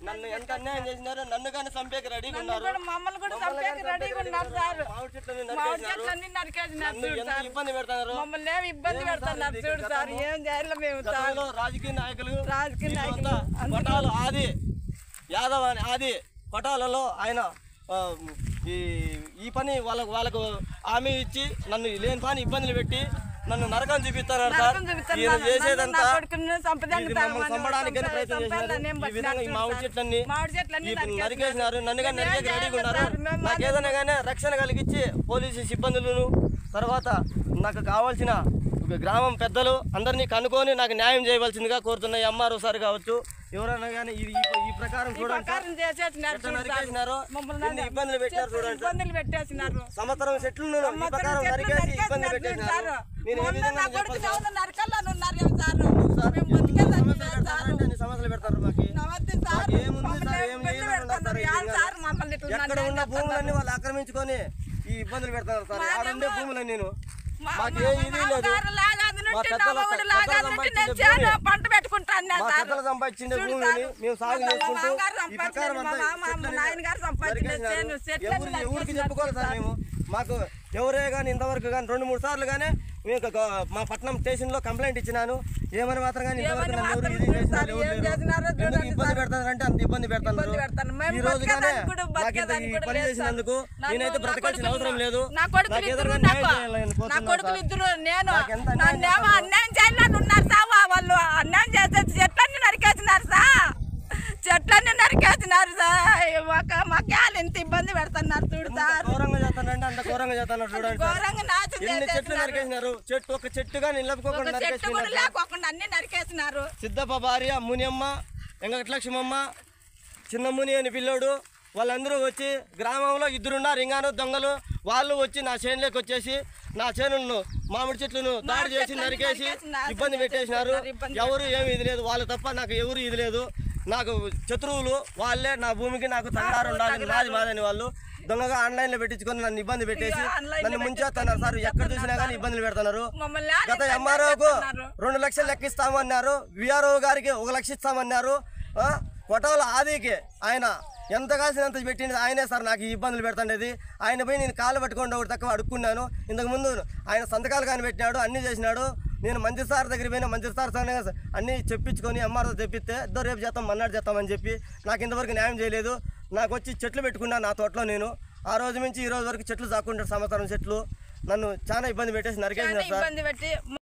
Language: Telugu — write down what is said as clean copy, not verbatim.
నన్ను ఎంత అన్యాయం చేసినారో నన్ను కానీ చంపేకి రెడీగా ఉన్నారు. మమ్మల్ని కూడా చంపేకి రెడీగా ఉన్నారు సార్. ఇబ్బంది పెడతారు, మమ్మల్ని ఏమి ఇబ్బంది పెడతారు చూడు సార్. ఏం చేయాలి మేము? రాజకీయ నాయకులు పటాలు ఆది యాదవ్ అని ఆది పటాలలో ఆయన ఈ పని వాళ్ళకు హామీ ఇచ్చి నన్ను లేని పని ఇబ్బందులు పెట్టి నన్ను నరకం చూపిస్తారు సార్. చేసేదంతా చంపడానికి ప్రయత్నం చేసినారు. ఈ విధంగా ఈ మామిడి చెట్లన్నీ నరికేసినారు. నన్ను కానీ నరికేసి రెడీగా ఉన్నారు. నాకు ఏదైనా కానీ రక్షణ కలిగించి పోలీసు సిబ్బందులను తర్వాత నాకు కావాల్సిన గ్రామం పెద్దలు అందరినీ కనుక్కొని నాకు న్యాయం చేయవలసిందిగా కోరుతున్న ఎంఆర్ఓ సార్ కావచ్చు ఎవరైనా కానీ ఈ ప్రకారం చూడండి ఇబ్బందులు పెట్టినారు. చూడండి సంవత్సరం చెట్లు ఈ ప్రకారం నరికేసి ఇబ్బంది పెట్టేసినారు. నేను ఏ విధంగా సమస్యలు పెడతారు. మాకు ఏముంది సార్, ఏం లేదు. ఎక్కడ ఉన్న భూములన్నీ వాళ్ళు ఆక్రమించుకొని ఈ ఇబ్బందులు పెడతారు సార్. ఆడ ఉండే భూములని నేను మాకు ఏ ఇది లేదు. పెద్దలు సంపాదించిండే భూమిని మేము సాగు చేసుకుంటూ ఈ ప్రకారం ఎవరికి చెప్పుకోవాలి సార్. మేము మాకు ఎవరే కానీ ఇంతవరకు కానీ 2-3 సార్లు కానీ మేము మా పట్నం స్టేషన్లో కంప్లైంట్ ఇచ్చినాను. ఏమని మాత్రం కానీ ఇంతవరకు నన్ను ఎవరు ఇబ్బంది పెడతారంటే అంత ఇబ్బంది పెడతాను. ఈ రోజు కానీ నాకు ఈ పని చేసినందుకు నేనైతే బ్రతకాల్సిన అవసరం లేదు. చెట్లన్నీ నరికేస్తున్నారు సార్. మాకు ఎంత ఇబ్బంది పెడుతున్నారు చూడు సార్. ఘోరంగా చేస్తానంటే అంత ఘోరంగా చేస్తున్నారు. చూడండి ఎన్ని చెట్లు నరికేసినారు. చెట్టు ఒక చెట్టుగా నిలబడుకోకుండా అన్ని నరికేసినారు. సిద్ధప్ప భార్య మునియమ్మ, వెంకటలక్ష్మమ్మ, చిన్న ముని అని పిల్లోడు వాళ్ళందరూ వచ్చి గ్రామంలో 2 ఉన్నారు ఇంగాను దొంగలు. వాళ్ళు వచ్చి నా చేనులోకి వచ్చేసి నా చేనులను మామిడి చెట్లను దాడి చేసి నరికేసి ఇబ్బంది పెట్టేసినారు. ఎవరు ఏమి ఇది లేదు, వాళ్ళు తప్ప నాకు ఎవరు ఇది లేదు. నాకు శత్రువులు వాళ్ళే. నా భూమికి నాకు తండారు ఉండాలి, నాది మాదని వాళ్ళు దొంగగా ఆన్లైన్లో పెట్టించుకొని నన్ను ఇబ్బంది పెట్టేసి నన్ను ముంచేస్తున్నారు సార్. ఎక్కడ చూసినా కానీ ఇబ్బందులు పెడుతున్నారు. గత ఎంఆర్ఓకు 2 లక్షలు లెక్కిస్తామన్నారు. విఆర్ఓ గారికి 1 లక్ష ఇస్తామన్నారు. కొటాల ఆదికి ఆయన ఎంత కాసినంత పెట్టింది ఆయనే సార్. నాకు ఈ ఇబ్బందులు పెడుతుండేది ఆయన పోయి నేను కాళ్ళు పట్టుకోండి ఒకటి తక్కువ అడుక్కున్నాను. ఇంతకుముందు ఆయన సంతకాలు కానీ పెట్టినాడు, అన్నీ చేసినాడు. నేను మంత్రి సార్ దగ్గర పోయినా మంత్రి సార్ అన్నీ చెప్పించుకొని ఎంఆర్ఓ తెప్పిస్తే రేపు చేస్తాం మన్నాడు చేస్తామని చెప్పి నాకు ఇంతవరకు న్యాయం చేయలేదు. నాకు వచ్చి చెట్లు పెట్టుకున్నా నా తోటలో. నేను ఆ రోజు నుంచి ఈ రోజు వరకు చెట్లు సాక్కుంటాడు. సంవత్సరం చెట్లు నన్ను చాలా ఇబ్బంది పెట్టేసి నరికేసినారు సార్.